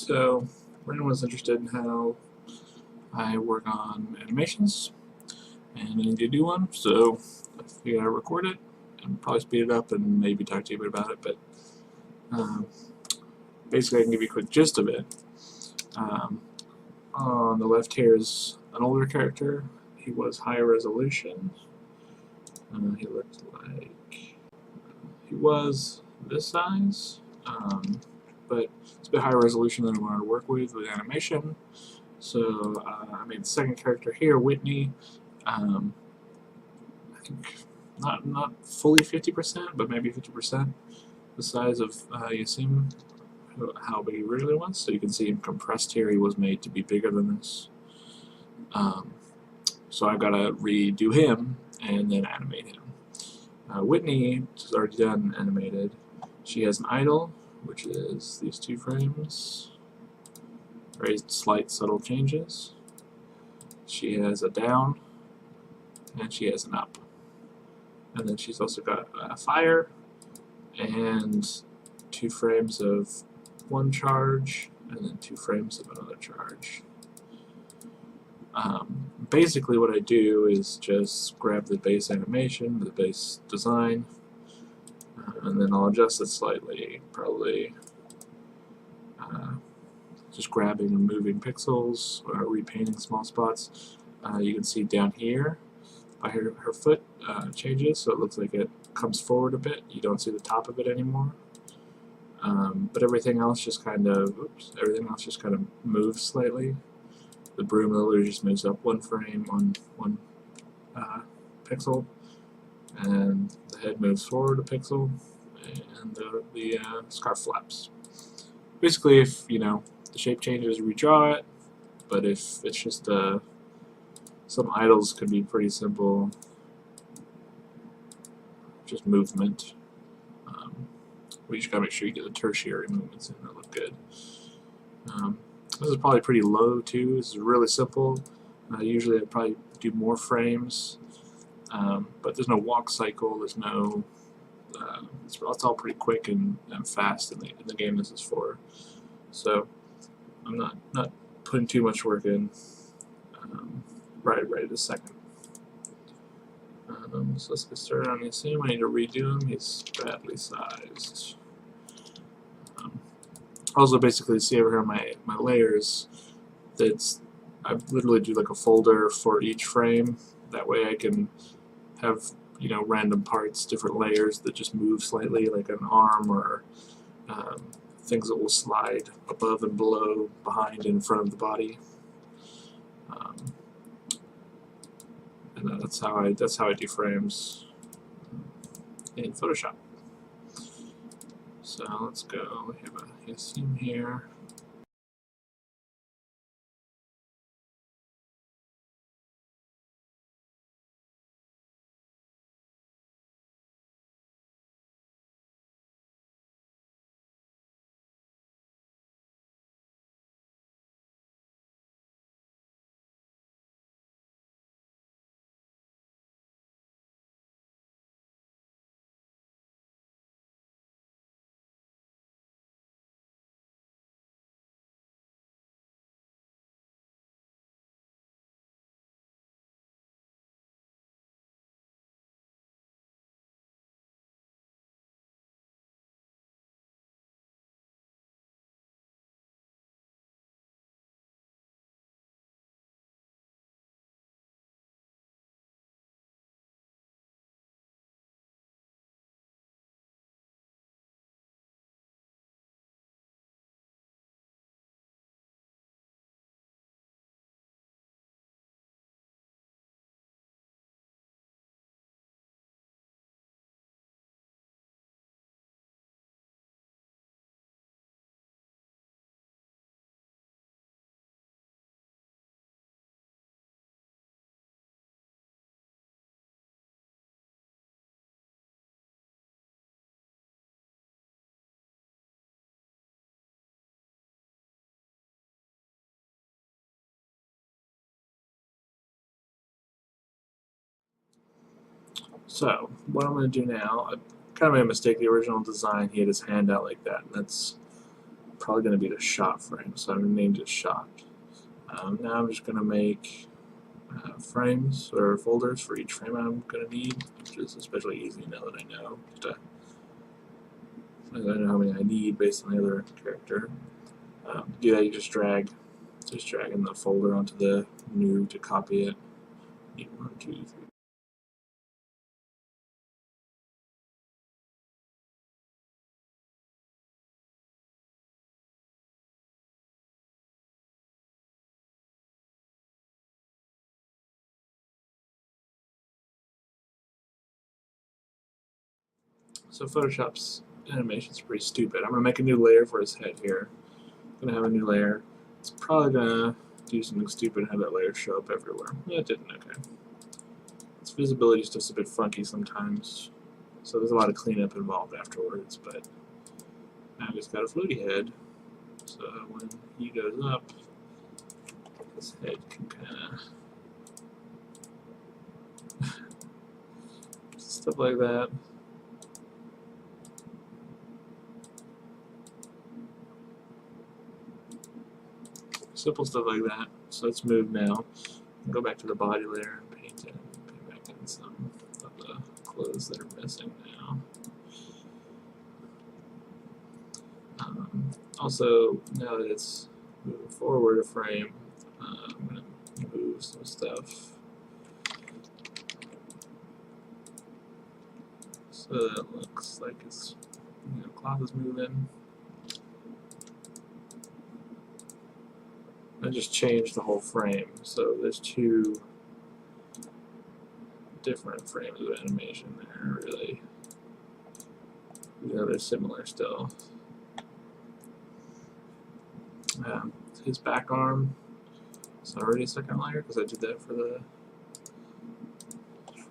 So, Brandon was interested in how I work on animations, and I need to do one, so I figured I'd record it and probably speed it up and maybe talk to you a bit about it, but um, basically I can give you a quick gist of it. On the left here is an older character. He was higher resolution. He looked like he was this size, but it's a bit higher resolution than I wanted to work with animation. So I made the second character here, Whitney. I think not fully 50%, but maybe 50% the size of Yasim, how big he really was. So you can see him compressed here. He was made to be bigger than this. So I've got to redo him and then animate him. Whitney is already done animated. She has an idle, which is these two frames. Very slight, subtle changes. She has a down, and she has an up. And then she's also got a fire, and 2 frames of one charge, and then 2 frames of another charge. Basically what I do is just grab the base animation, the base design, and then I'll adjust it slightly, probably just grabbing and moving pixels or repainting small spots. You can see down here by her foot changes, so it looks like it comes forward a bit. You don't see the top of it anymore. But everything else just kind of moves slightly. The broom literally just moves up 1 frame on 1 pixel, and the head moves forward a pixel, and the scarf flaps. Basically, if the shape changes, redraw it. But if it's just some idles could be pretty simple, just movement. We just gotta make sure you get the tertiary movements in that look good. This is probably pretty low too. This is really simple. Usually I'd probably do more frames, but there's no walk cycle. There's no. It's all pretty quick and fast in the game this is for. So I'm not putting too much work in right this second. So let's get started on the scene. I need to redo him. He's badly sized. Also, basically, see over here my layers. I literally do like a folder for each frame. That way, I can have random parts, different layers that just move slightly, like an arm or things that will slide above and below, behind and in front of the body. And that's how I do frames in Photoshop. So let's go. We have a scene here. So what I'm going to do now, I kind of made a mistake. The original design, he had his hand out like that, and that's probably going to be the shot frame, so I'm named it shot. Now I'm just going to make frames or folders for each frame I'm going to need, which is especially easy now that I know. I know how many I need based on the other character. To do that, you just drag in the folder onto the new to copy it. Need 1, 2, 3. So Photoshop's animation's pretty stupid. I'm gonna make a new layer for his head here. I'm gonna have a new layer. It's probably gonna do something stupid and have that layer show up everywhere. Yeah, it didn't. Okay. Its visibility is just a bit funky sometimes, so there's a lot of cleanup involved afterwards. But now I've just got a floaty head, so when he goes up, his head can kind of stuff like that. Simple stuff like that. So let's move now. Go back to the body layer and paint it. Paint back in some of the clothes that are missing now. Also, now that it's moving forward a frame, I'm going to move some stuff so that it looks like it's, cloth is moving. I just changed the whole frame, so there's 2 different frames of animation there, really. They're similar still. His back arm is already a second layer because I did that for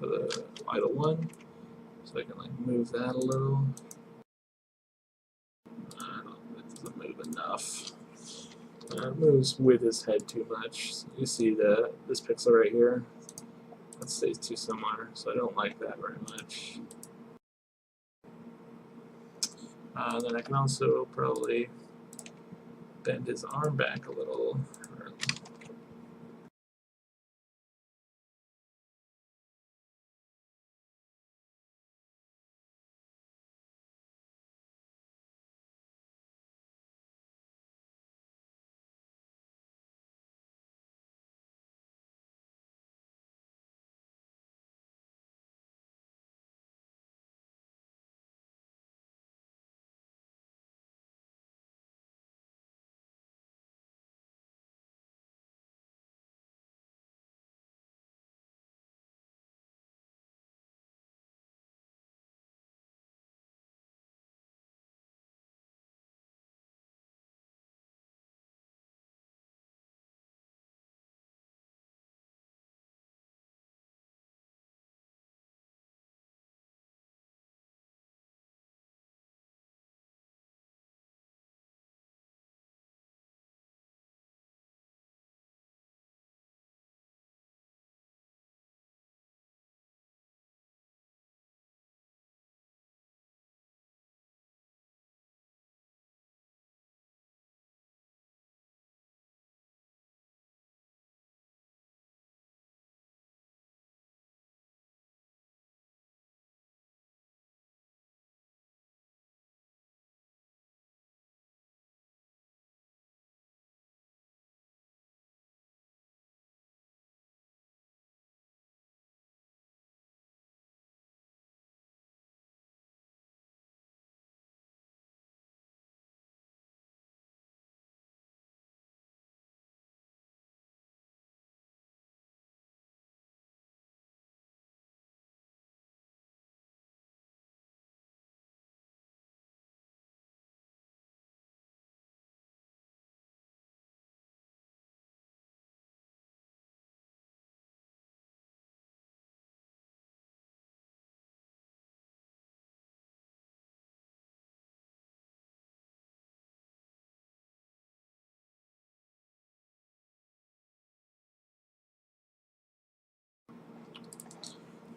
the idle one, so I can like move that a little. It doesn't move enough. It moves with his head too much. You see this pixel right here? That stays too similar, so I don't like that very much. Then I can also probably bend his arm back a little.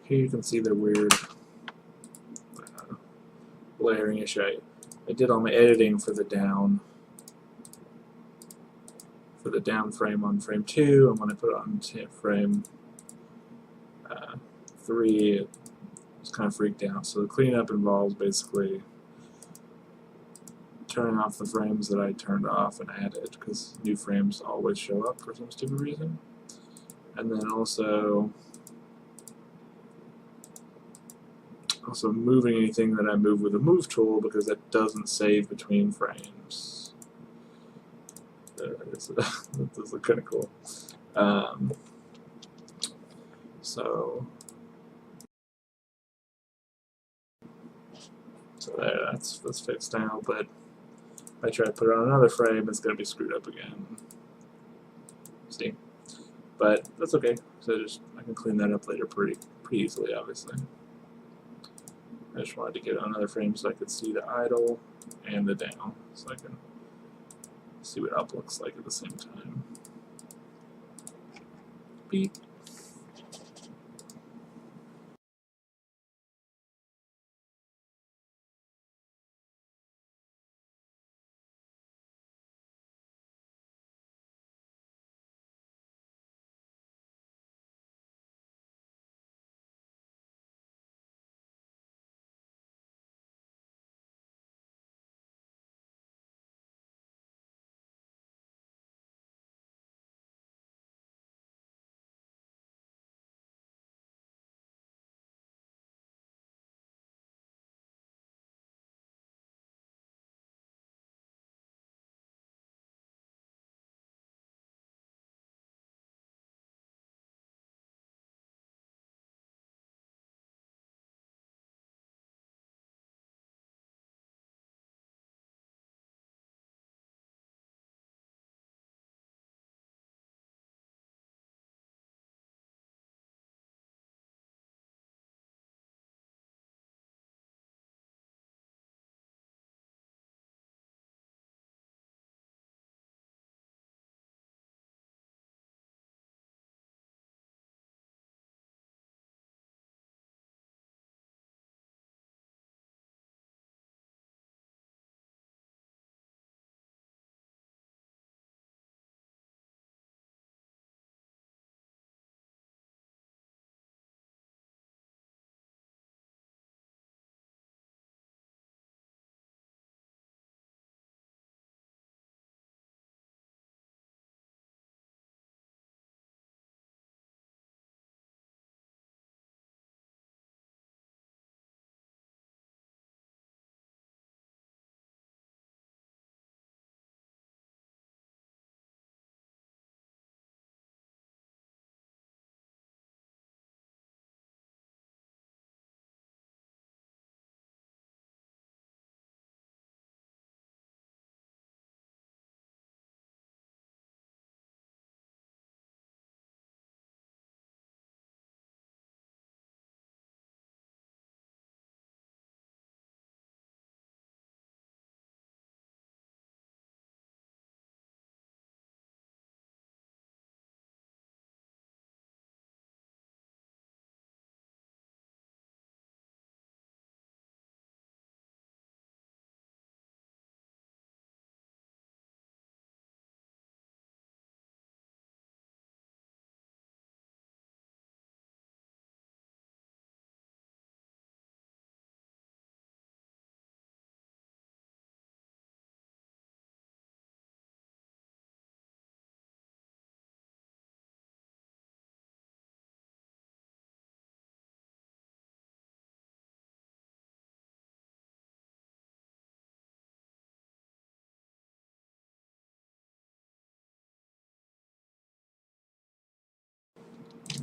Here you can see the weird layering issue. I did all my editing for the down for the down frame on frame 2, and when I put it on frame 3, it was kind of freaked out. So the cleanup involves basically turning off the frames that I turned off and added, because new frames always show up for some stupid reason. And then also moving anything that I move with a move tool, because that doesn't save between frames. This is kind of cool. So there, that's fixed now, but if I try to put it on another frame, it's going to be screwed up again. See? But that's okay. So I can clean that up later pretty easily, obviously. I just wanted to get on another frame so I could see the idle and the down, so I can see what up looks like at the same time. Beep.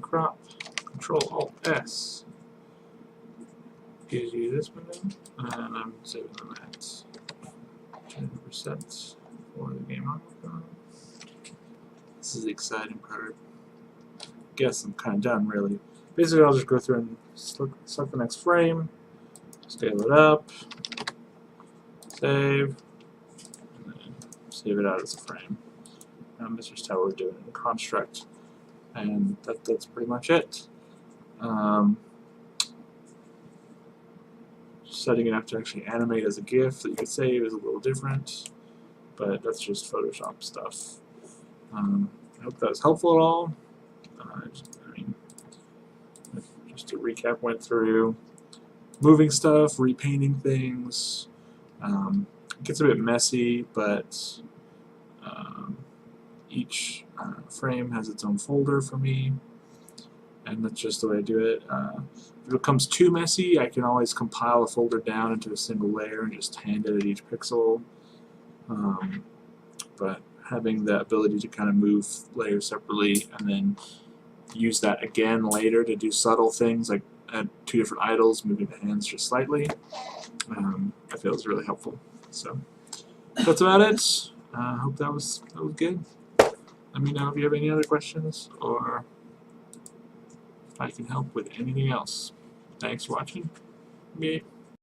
Crop, Control Alt S gives you this window, and I'm saving them at 10% for the game I'm working on. This is the exciting part. Guess I'm kind of done, really. Basically, I'll just go through and select the next frame, scale it up, save, and then save it out as a frame. That's just how we're doing it in Construct. And that's pretty much it. Setting it up to actually animate as a GIF that you could save is a little different, but that's just Photoshop stuff. I hope that was helpful at all. Just to recap, went through moving stuff, repainting things. It gets a bit messy, but each frame has its own folder for me, and that's just the way I do it. If it becomes too messy, I can always compile a folder down into a single layer and just hand it at each pixel. But having the ability to kind of move layers separately and then use that again later to do subtle things like add two different idols, moving the hands just slightly, I feel is really helpful. So that's about it. I hope that was good. Let me know if you have any other questions or if I can help with anything else. Thanks for watching. Bye.